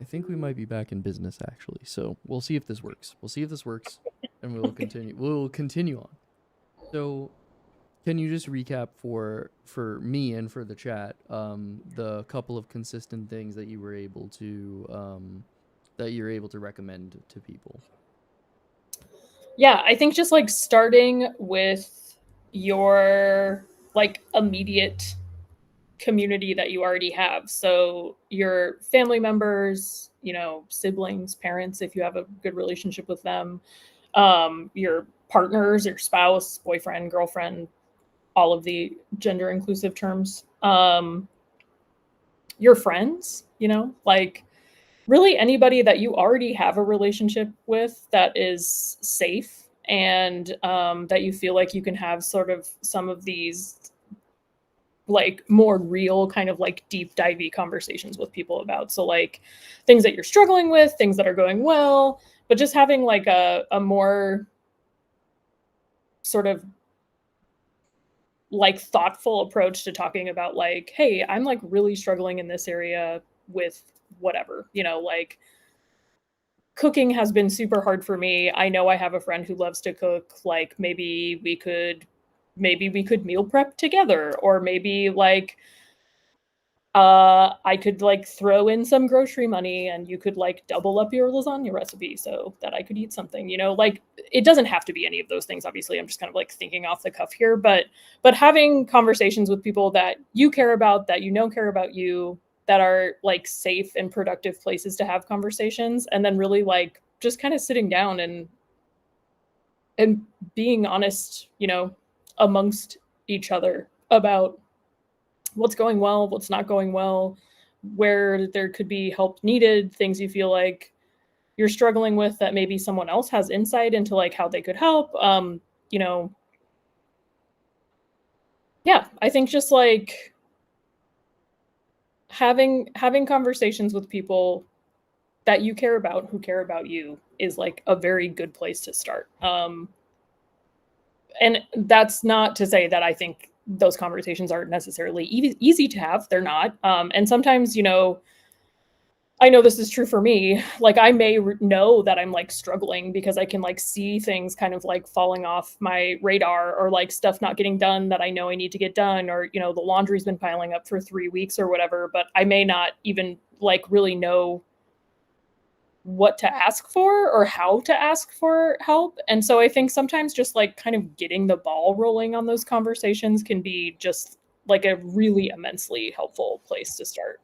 think we might be back in business actually. So we'll see if this works. We'll see if this works, and we'll continue. We'll continue on. So, can you just recap for me and for the chat the couple of consistent things that you were able to that you're able to recommend to people? Yeah, I think just like starting with your like immediate community that you already have. So your family members, siblings, parents, if you have a good relationship with them, your partners, your spouse, boyfriend, girlfriend, all of the gender inclusive terms, your friends, like really anybody that you already have a relationship with that is safe and that you feel like you can have sort of some of these like more real kind of like deep divey conversations with people about. So like things that you're struggling with, things that are going well, but just having like a more sort of like thoughtful approach to talking about like, hey, I'm like really struggling in this area with whatever, like cooking has been super hard for me. I know I have a friend who loves to cook. Like maybe we could meal prep together, or maybe like I could like throw in some grocery money and you could like double up your lasagna recipe so that I could eat something, like it doesn't have to be any of those things. Obviously, I'm just kind of like thinking off the cuff here, but having conversations with people that you care about, that care about you, that are like safe and productive places to have conversations, and then really like just kind of sitting down and being honest, amongst each other about what's going well, what's not going well, where there could be help needed, things you feel like you're struggling with that maybe someone else has insight into like how they could help. You know, yeah, I think just like having conversations with people that you care about, who care about you, is like a very good place to start. And that's not to say that I think those conversations aren't necessarily easy to have. They're not. And sometimes, I know this is true for me. Like I may know that I'm like struggling because I can like see things kind of like falling off my radar, or like stuff not getting done that I know I need to get done, or the laundry's been piling up for 3 weeks or whatever, but I may not even like really know what to ask for or how to ask for help. And so I think sometimes just like kind of getting the ball rolling on those conversations can be just like a really immensely helpful place to start.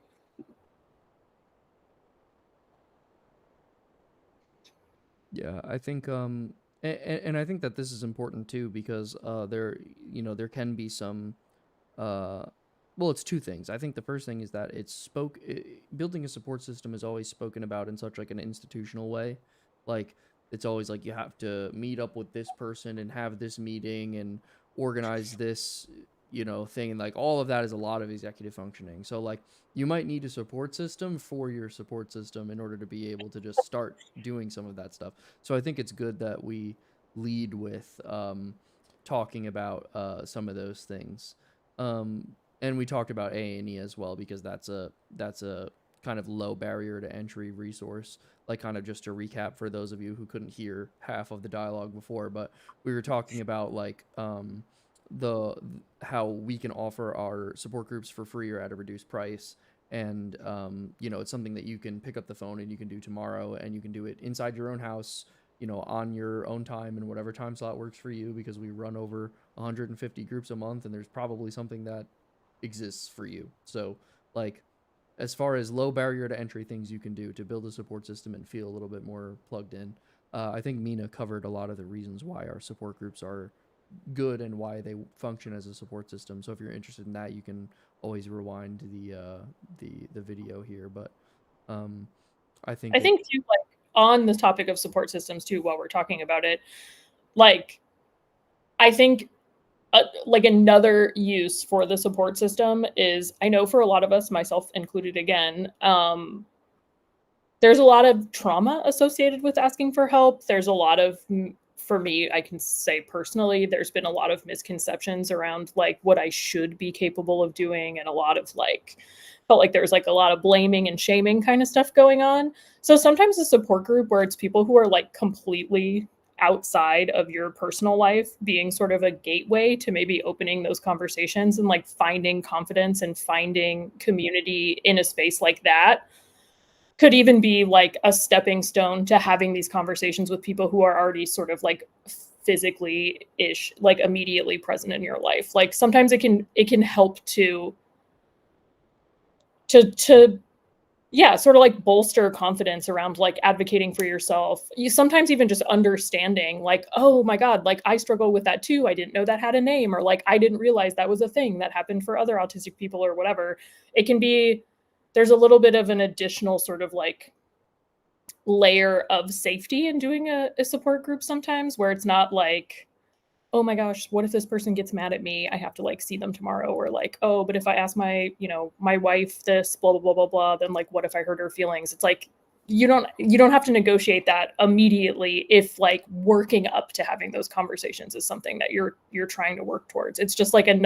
Yeah, I think and I think that this is important too because there there can be some uh well, it's two things. I think the first thing is that building a support system is always spoken about in such like an institutional way. Like it's always like you have to meet up with this person and have this meeting and organize this, thing, and like all of that is a lot of executive functioning. So like you might need a support system for your support system in order to be able to just start doing some of that stuff. So I think it's good that we lead with talking about some of those things. And we talked about A&E as well because that's a kind of low barrier to entry resource. Like kind of just to recap for those of you who couldn't hear half of the dialogue before, but we were talking about like the how we can offer our support groups for free or at a reduced price. And it's something that you can pick up the phone and you can do tomorrow, and you can do it inside your own house, on your own time and whatever time slot works for you, because we run over 150 groups a month and there's probably something that exists for you. So, like, as far as low barrier to entry things you can do to build a support system and feel a little bit more plugged in, I think Mina covered a lot of the reasons why our support groups are good and why they function as a support system. So if you're interested in that, you can always rewind the video here. But um, I I think it think too, like on the topic of support systems too, while we're talking about it, like I think like another use for the support system is, I know for a lot of us, myself included again, there's a lot of trauma associated with asking for help. There's a lot of for me, I can say personally, there's been a lot of misconceptions around like what I should be capable of doing, and a lot of like felt like there's like a lot of blaming and shaming kind of stuff going on. So sometimes a support group where it's people who are like completely outside of your personal life being sort of a gateway to maybe opening those conversations and like finding confidence and finding community in a space like that could even be like a stepping stone to having these conversations with people who are already sort of like physically ish like immediately present in your life. Like sometimes it can help to yeah, sort of like bolster confidence around like advocating for yourself. You sometimes even just understanding like, oh my god, like I struggle with that too, I didn't know that had a name, or like I didn't realize that was a thing that happened for other autistic people or whatever. It can be, there's a little bit of an additional sort of like layer of safety in doing a support group sometimes, where it's not like, oh my gosh, what if this person gets mad at me? I have to like see them tomorrow. Or like, oh, but if I ask my, my wife this, blah, blah, blah, blah, blah, then like, what if I hurt her feelings? It's like, you don't have to negotiate that immediately if like working up to having those conversations is something that you're trying to work towards. It's just like a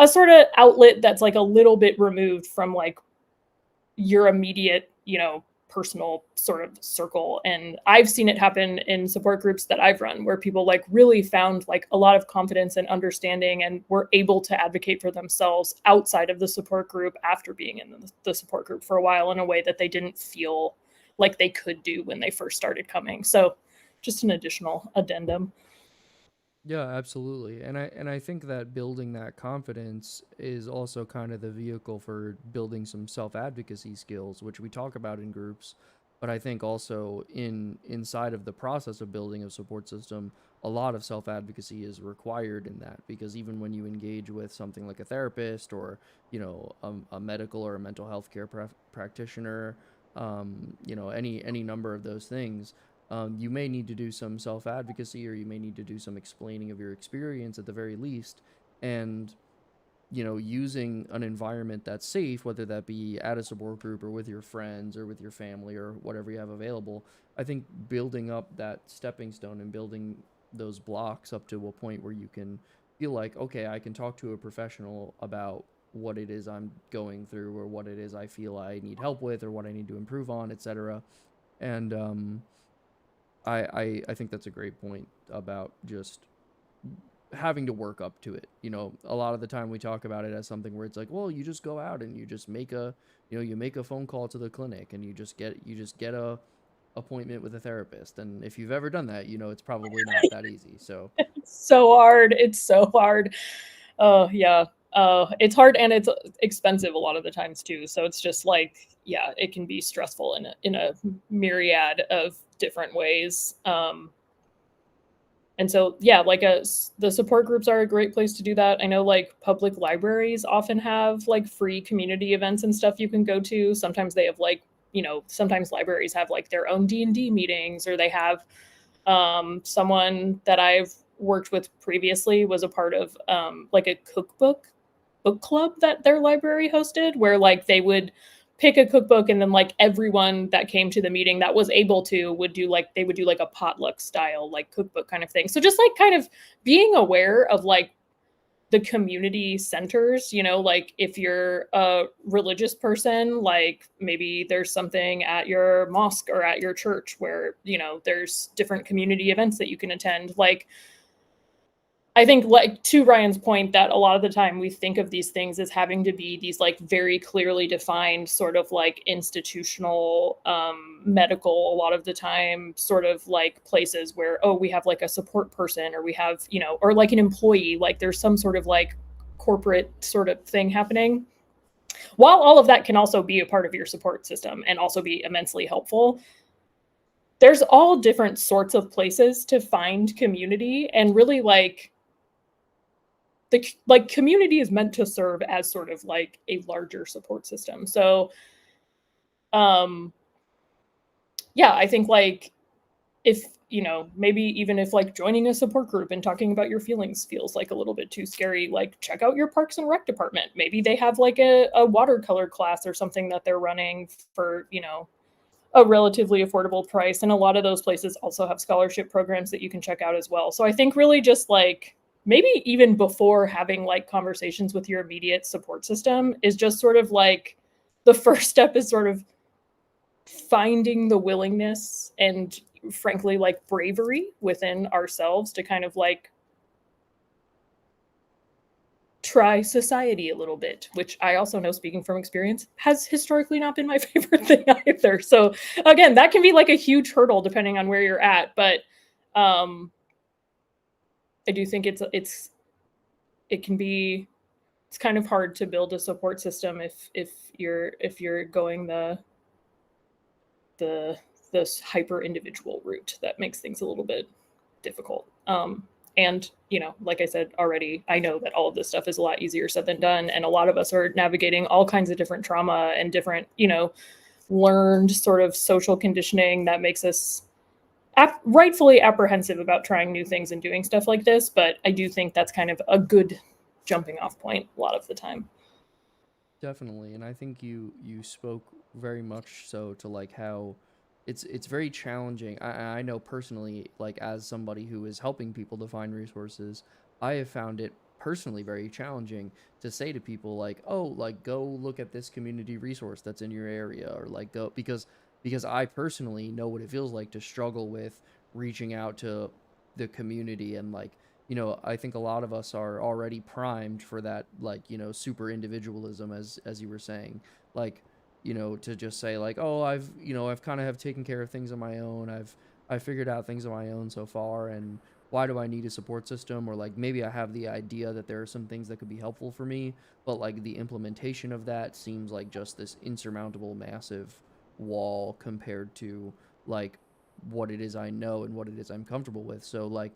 sort of outlet that's like a little bit removed from like your immediate, personal sort of circle. And I've seen it happen in support groups that I've run where people like really found like a lot of confidence and understanding and were able to advocate for themselves outside of the support group after being in the support group for a while in a way that they didn't feel like they could do when they first started coming. So just an additional addendum. Yeah, absolutely. And I think that building that confidence is also kind of the vehicle for building some self-advocacy skills, which we talk about in groups, but I think also inside of the process of building a support system, a lot of self-advocacy is required in that, because even when you engage with something like a therapist or, a medical or a mental health care practitioner, any number of those things, you may need to do some self advocacy, or you may need to do some explaining of your experience at the very least. And, using an environment that's safe, whether that be at a support group or with your friends or with your family or whatever you have available, I think building up that stepping stone and building those blocks up to a point where you can feel like, okay, I can talk to a professional about what it is I'm going through, or what it is I feel I need help with, or what I need to improve on, etc. And I think that's a great point about just having to work up to it. A lot of the time we talk about it as something where it's like, well, you just go out and you just make you make a phone call to the clinic, and you just get a appointment with a therapist. And if you've ever done that, it's probably not that easy. So It's so hard. It's so hard. Oh yeah. It's hard and it's expensive a lot of the times too. So it's just like, yeah, it can be stressful in a myriad of different ways. And so yeah, like the support groups are a great place to do that. I know like public libraries often have like free community events and stuff you can go to. Sometimes they have like, sometimes libraries have like their own D&D meetings, or they have someone that I've worked with previously was a part of like a cookbook book club that their library hosted, where like they would pick a cookbook, and then like everyone that came to the meeting that was able to would do like, they would do like a potluck style like cookbook kind of thing. So just like kind of being aware of like the community centers, like if you're a religious person, like maybe there's something at your mosque or at your church where, there's different community events that you can attend. Like, I think, like, to Ryan's point, that a lot of the time we think of these things as having to be these like very clearly defined sort of like institutional, medical, a lot of the time sort of like places where, oh, we have like a support person, or we have, or like an employee, like there's some sort of like corporate sort of thing happening. While all of that can also be a part of your support system and also be immensely helpful, there's all different sorts of places to find community. And really, like community is meant to serve as sort of like a larger support system. So um yeah, I think like if, maybe even if like joining a support group and talking about your feelings feels like a little bit too scary, like check out your Parks and Rec department. Maybe they have like a watercolor class or something that they're running for, a relatively affordable price. And a lot of those places also have scholarship programs that you can check out as well. So I think really just like maybe even before having like conversations with your immediate support system is just sort of like the first step is sort of finding the willingness and frankly like bravery within ourselves to kind of like try society a little bit, which I also know, speaking from experience, has historically not been my favorite thing either. So again, that can be like a huge hurdle depending on where you're at, but I do think it can be it's kind of hard to build a support system if you're going the this hyper individual route. That makes things a little bit difficult. And you know, like I said already, I know that all of this stuff is a lot easier said than done, and a lot of us are navigating all kinds of different trauma and different, you know, learned sort of social conditioning that makes us rightfully apprehensive about trying new things and doing stuff like this. But I do think that's kind of a good jumping off point a lot of the time. Definitely, and I think you spoke very much so to like how it's very challenging. I know personally, like as somebody who is helping people to find resources, I have found it personally very challenging to say to people like, "Oh, like go look at this community resource that's in your area," or like go because I personally know what it feels like to struggle with reaching out to the community and like I think a lot of us are already primed for that, like, super individualism, as you were saying, like, to just say like, oh, I've kind of have taken care of things on my own. I figured out things on my own so far, and why do I need a support system? Or like maybe I have the idea that there are some things that could be helpful for me, but like the implementation of that seems like just this insurmountable, massive wall compared to like what it is I know and what it is I'm comfortable with. So like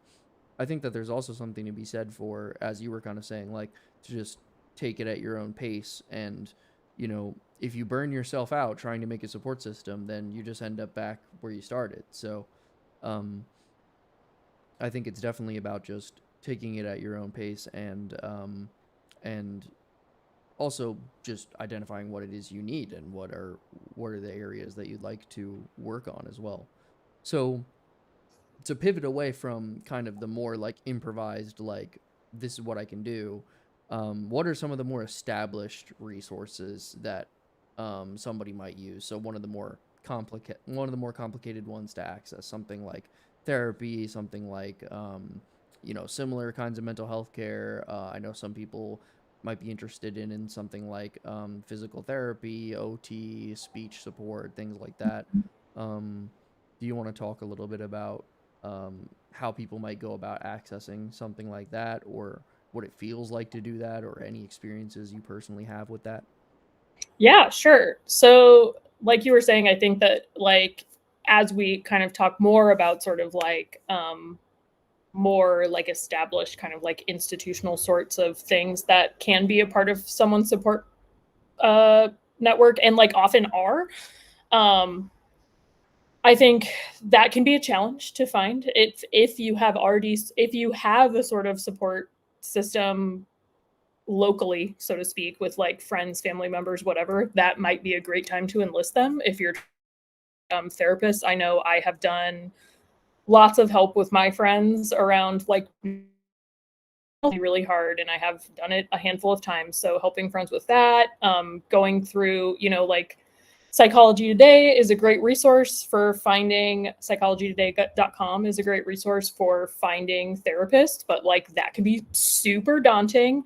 I think that there's also something to be said for, as you were kind of saying, like to just take it at your own pace. And, if you burn yourself out trying to make a support system, then you just end up back where you started. So, um, I think it's definitely about just taking it at your own pace and also just identifying what it is you need and what are the areas that you'd like to work on as well. So, to pivot away from kind of the more like improvised, like this is what I can do. What are some of the more established resources that somebody might use? So one of the more complicated ones to access, something like therapy, something like similar kinds of mental health care. I know some people might be interested in something like physical therapy, OT, speech support, things like that. Um, do you want to talk a little bit about how people might go about accessing something like that, or what it feels like to do that, or any experiences you personally have with that? Yeah, sure. So, like you were saying, I think that like as we kind of talk more about sort of like more like established kind of like institutional sorts of things that can be a part of someone's support uh network and like often are, um I think that can be a challenge to find if you have already if you have a sort of support system locally, so to speak, with like friends, family members, whatever. That might be a great time to enlist them. If you're therapists, I know I have done lots of help with my friends around like really hard, and I have done it a handful of times. So helping friends with that, going through, like Psychology Today is a great resource for finding psychologytoday.com is a great resource for finding therapists, but like that can be super daunting.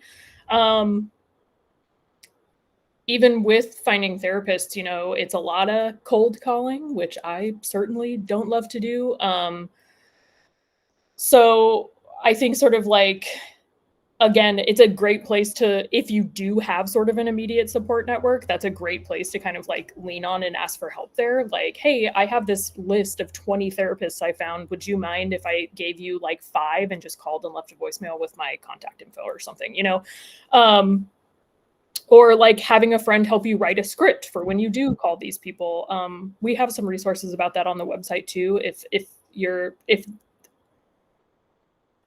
Um, Even with finding therapists, it's a lot of cold calling, which I certainly don't love to do. So I think sort of like again, it's a great place to, if you do have sort of an immediate support network, that's a great place to kind of like lean on and ask for help there. Like, hey, I have this list of 20 therapists I found. Would you mind if I gave you like 5 and just called and left a voicemail with my contact info or something, or like having a friend help you write a script for when you do call these people. We have some resources about that on the website too.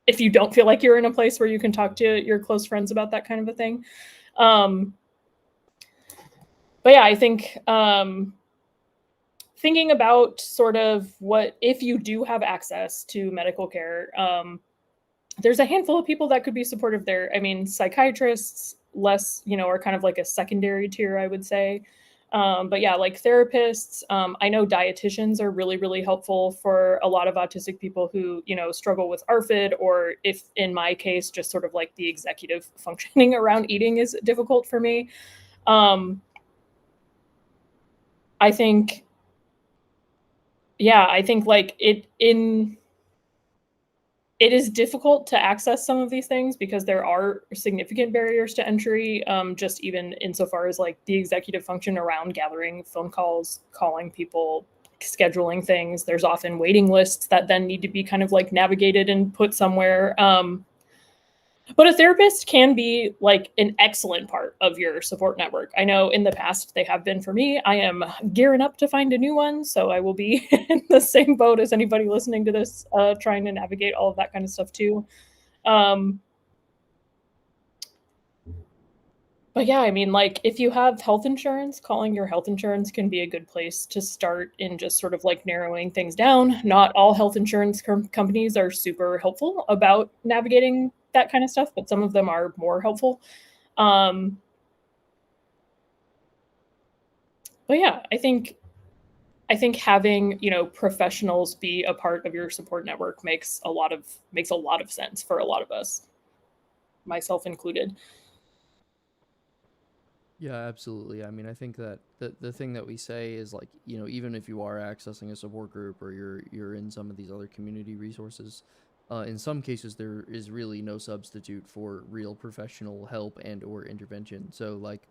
If you don't feel like you're in a place where you can talk to your close friends about that kind of a thing. But yeah, I think thinking about sort of what if you do have access to medical care, there's a handful of people that could be supportive there. I mean, psychiatrists less, are kind of like a secondary tier, I would say. But yeah, like therapists, I know dietitians are really, really helpful for a lot of autistic people who, struggle with ARFID, or if in my case, just sort of like the executive functioning around eating is difficult for me. Um, I think, yeah, I think like it is difficult to access some of these things because there are significant barriers to entry, just even insofar as like the executive function around gathering phone calls, calling people, scheduling things. There's often waiting lists that then need to be kind of like navigated and put somewhere. But a therapist can be like an excellent part of your support network. I know in the past they have been for me. I am gearing up to find a new one, so I will be in the same boat as anybody listening to this, trying to navigate all of that kind of stuff too. Um, but yeah, I mean, like if you have health insurance, calling your health insurance can be a good place to start in just sort of like narrowing things down. Not all health insurance companies are super helpful about navigating that kind of stuff, but some of them are more helpful. Um, but yeah, I think having professionals be a part of your support network makes a lot of sense for a lot of us, myself included. Yeah, absolutely. I mean, I think that the thing that we say is like, even if you are accessing a support group or you're in some of these other community resources, in some cases there is really no substitute for real professional help and or intervention. So like,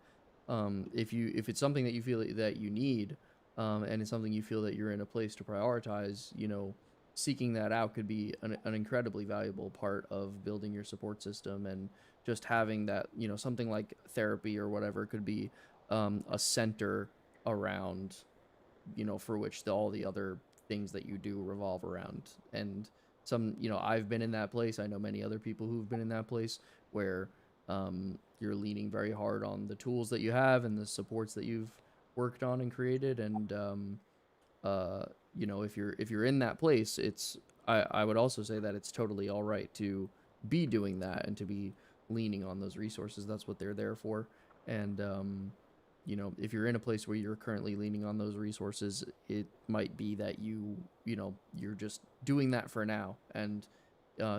if it's something that you feel that you need, and it's something you feel that you're in a place to prioritize, seeking that out could be an incredibly valuable part of building your support system. And just having that, something like therapy or whatever could be a center around, for which all the other things that you do revolve around. And I've been in that place. I know many other people who've been in that place where you're leaning very hard on the tools that you have and the supports that you've worked on and created. And uh, if you're in that place, I would also say that it's totally all right to be doing that and to be leaning on those resources. That's what they're there for. And if you're in a place where you're currently leaning on those resources, it might be that you're just doing that for now, and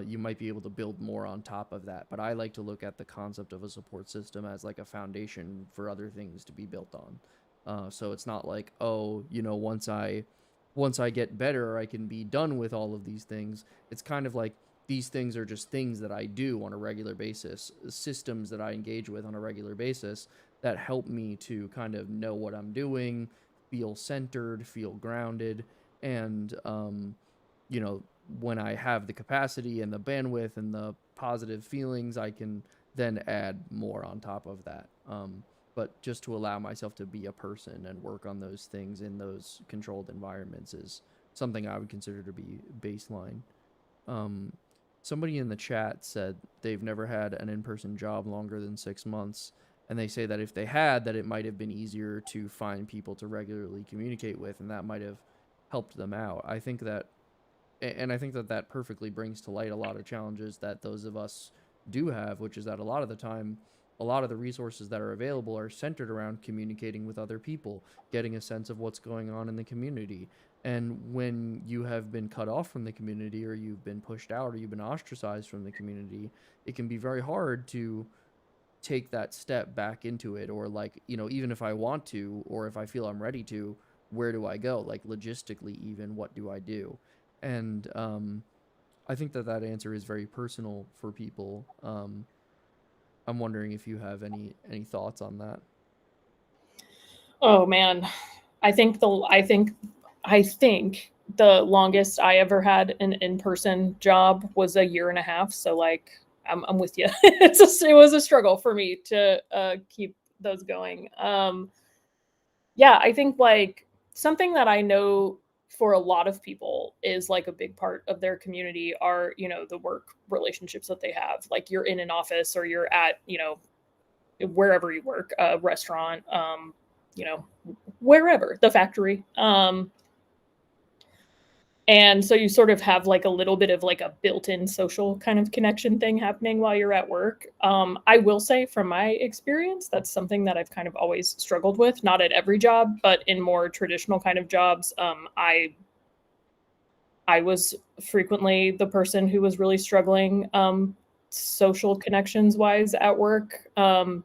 you might be able to build more on top of that. But I like to look at the concept of a support system as like a foundation for other things to be built on. So it's not like, oh, once I get better, I can be done with all of these things. It's kind of like these things are just things that I do on a regular basis, systems that I engage with on a regular basis that help me to kind of know what I'm doing, feel centered, feel grounded, and you know, when I have the capacity and the bandwidth and the positive feelings, I can then add more on top of that. But just to allow myself to be a person and work on those things in those controlled environments is something I would consider to be baseline. Um, Somebody in the chat said they've never had an in-person job longer than 6 months, and they say that if they had, that it might have been easier to find people to regularly communicate with, and that might have helped them out. I think that perfectly brings to light a lot of challenges that those of us do have, which is that a lot of the time, a lot of the resources that are available are centered around communicating with other people, getting a sense of what's going on in the community. And when you have been cut off from the community, or you've been pushed out, or you've been ostracized from the community, it can be very hard to take that step back into it. Or like, even if I want to, or if I feel I'm ready to, where do I go? Like logistically, even what do I do? And I think that answer is very personal for people. I'm wondering if you have any thoughts on that. Oh man, I think the longest I ever had an in-person job was a year and a half. So like, I'm with you. It was a struggle for me to keep those going. Yeah, I think like something that I know for a lot of people is like a big part of their community are, the work relationships that they have. Like you're in an office or you're at, wherever you work, a restaurant, you know, wherever, the factory. And so you sort of have like a little bit of like a built-in social kind of connection thing happening while you're at work. I will say from my experience, that's something that I've kind of always struggled with, not at every job, but in more traditional kind of jobs. I was frequently the person who was really struggling social connections wise at work. And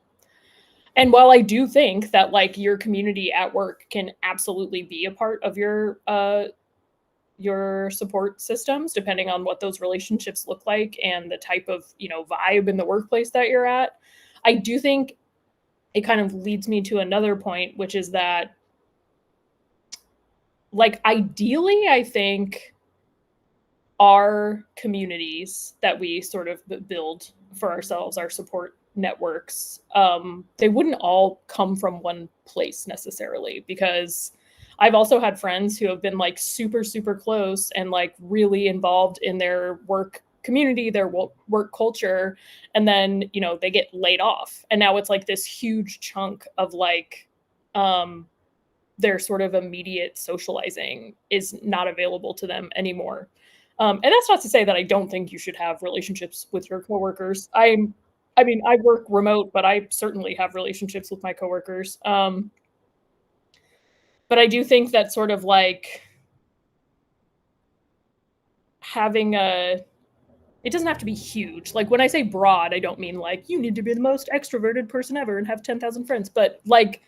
while I do think that like your community at work can absolutely be a part of your support systems, depending on what those relationships look like and the type of vibe in the workplace that you're at, I do think it kind of leads me to another point, which is that like ideally I think our communities that we sort of build for ourselves, our support networks, they wouldn't all come from one place necessarily, because I've also had friends who have been like super, super close and like really involved in their work community, their work culture. And then, they get laid off. And now it's like this huge chunk of like, their sort of immediate socializing is not available to them anymore. And that's not to say that I don't think you should have relationships with your coworkers. I mean, I work remote, but I certainly have relationships with my coworkers. But I do think that sort of like having a, it doesn't have to be huge. Like when I say broad, I don't mean like you need to be the most extroverted person ever and have 10,000 friends, but like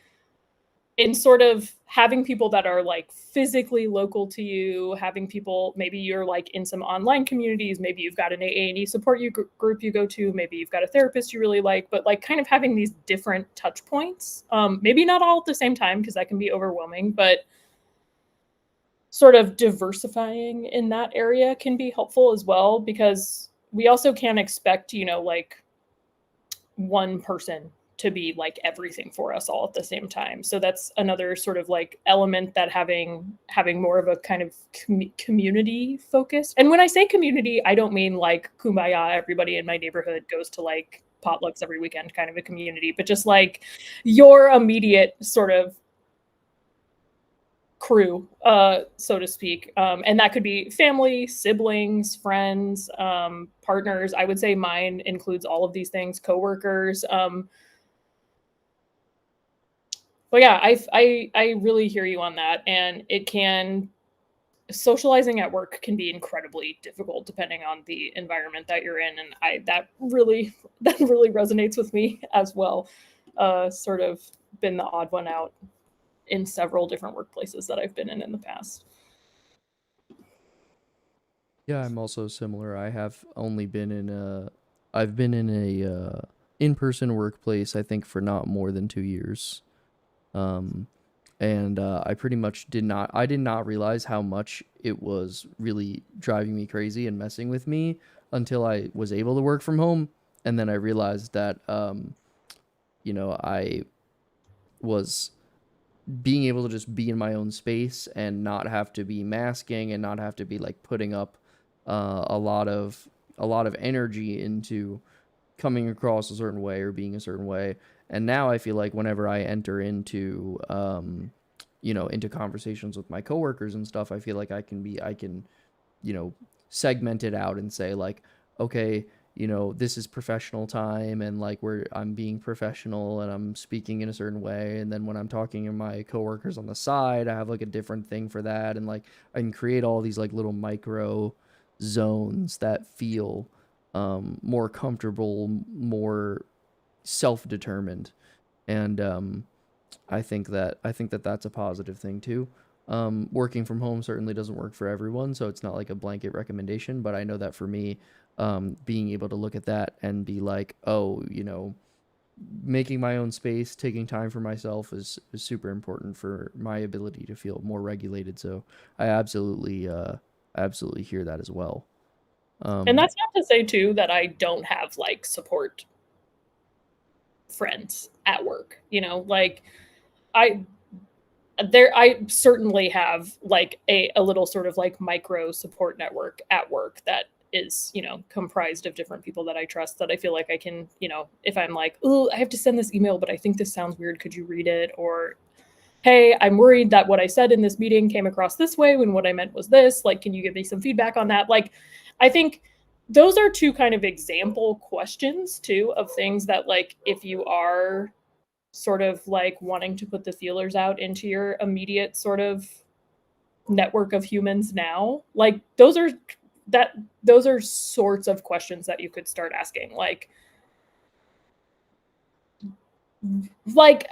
in sort of having people that are like physically local to you, having people, maybe you're like in some online communities, maybe you've got an AA&E support group you go to, maybe you've got a therapist you really like, but like kind of having these different touch points, maybe not all at the same time because that can be overwhelming, but sort of diversifying in that area can be helpful as well, because we also can't expect, like one person to be like everything for us all at the same time. So that's another sort of like element that having more of a kind of community focus. And when I say community, I don't mean like kumbaya, everybody in my neighborhood goes to like potlucks every weekend kind of a community, but just like your immediate sort of crew, so to speak. And that could be family, siblings, friends, partners. I would say mine includes all of these things, coworkers. But yeah, I really hear you on that, and it can, socializing at work can be incredibly difficult depending on the environment that you're in, and I that really that really resonates with me as well. Sort of been the odd one out in several different workplaces that I've been in the past. Yeah, I'm also similar. I've been in a in-person workplace I think for not more than 2 years. Um and I pretty much did not realize how much it was really driving me crazy and messing with me until I was able to work from home, and then I realized that I was being able to just be in my own space and not have to be masking and not have to be like putting up a lot of energy into coming across a certain way or being a certain way. And now I feel like whenever I enter into into conversations with my coworkers and stuff, I feel like I can you know, segment it out and say like, okay, this is professional time and like where I'm being professional and I'm speaking in a certain way. And then when I'm talking to my coworkers on the side, I have like a different thing for that. And like I can create all these like little micro zones that feel more comfortable, more self-determined. And I think that that's a positive thing too. Working from home certainly doesn't work for everyone, so it's not like a blanket recommendation. But I know that for me, being able to look at that and be like, oh, making my own space, taking time for myself is super important for my ability to feel more regulated. So I absolutely hear that as well. And Um, that's not to say too that I don't have like support friends at work, like I I certainly have like a little sort of like micro support network at work that is, comprised of different people that I trust, that I feel like I can, if I'm like, oh, I have to send this email, but I think this sounds weird. Could you read it? Or hey, I'm worried that what I said in this meeting came across this way when what I meant was this. Like, can you give me some feedback on that? Like, I think those are two kind of example questions too of things that, like, if you are sort of like wanting to put the feelers out into your immediate sort of network of humans now, like that those are sorts of questions that you could start asking. Like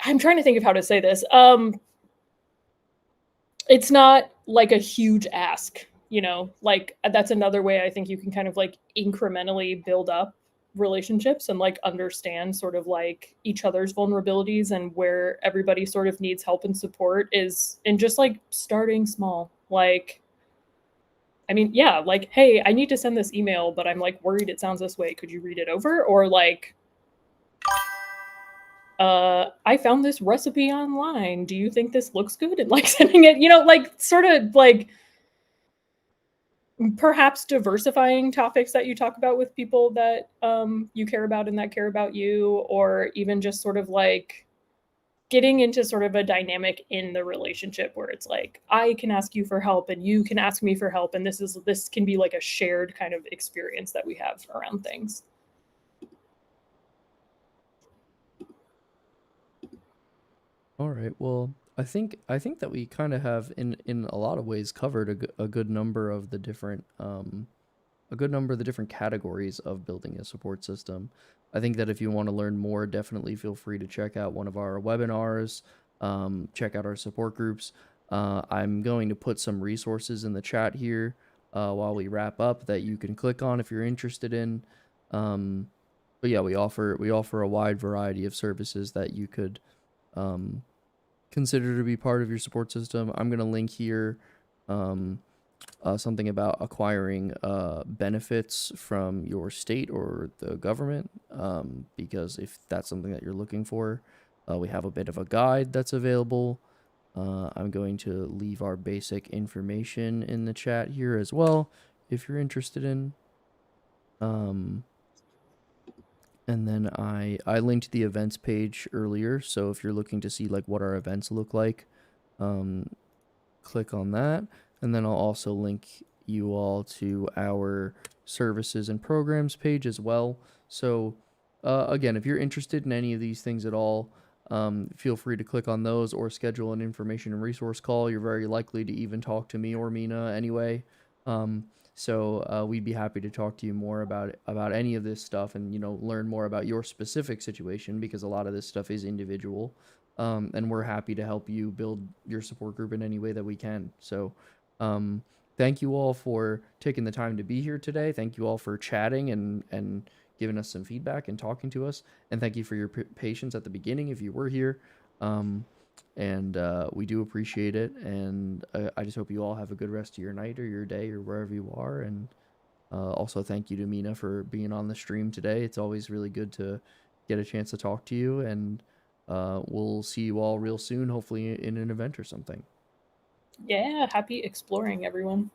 I'm trying to think of how to say this. It's not like a huge ask, you know, like that's another way I think you can kind of like incrementally build up relationships and like understand sort of like each other's vulnerabilities and where everybody sort of needs help and support is and just like starting small. Like I mean, yeah, like, hey, I need to send this email, but I'm like worried it sounds this way. Could you read it over? Or like, I found this recipe online. Do you think this looks good? And like sending it, you know, like sort of like perhaps diversifying topics that you talk about with people that you care about and that care about you, or even just sort of like getting into sort of a dynamic in the relationship where it's like I can ask you for help and you can ask me for help, and this can be like a shared kind of experience that we have around things. All right. Well, I think that we kind of have in a lot of ways covered a good number of the different a good number of the different categories of building a support system. I think that if you want to learn more, definitely feel free to check out one of our webinars, check out our support groups. I'm going to put some resources in the chat here while we wrap up that you can click on if you're interested in. Um, but yeah, we offer a wide variety of services that you could um, consider to be part of your support system. I'm going to link here um, something about acquiring benefits from your state or the government, because if that's something that you're looking for, we have a bit of a guide that's available. I'm going to leave our basic information in the chat here as well if you're interested in. Um, and then I linked the events page earlier, so if you're looking to see like what our events look like, um, click on that. And then I'll also link you all to our services and programs page as well. So, again, if you're interested in any of these things at all, feel free to click on those or schedule an information and resource call. You're very likely to even talk to me or Mina anyway. So we'd be happy to talk to you more about any of this stuff and learn more about your specific situation because a lot of this stuff is individual. And we're happy to help you build your support group in any way that we can. So, um, thank you all for taking the time to be here today. Thank you all for chatting and giving us some feedback and talking to us. And thank you for your patience at the beginning if you were here. Um, and we do appreciate it. And I just hope you all have a good rest of your night or your day or wherever you are. And also, thank you to Mina for being on the stream today. It's always really good to get a chance to talk to you, and we'll see you all real soon, hopefully in an event or something. Yeah, happy exploring, everyone.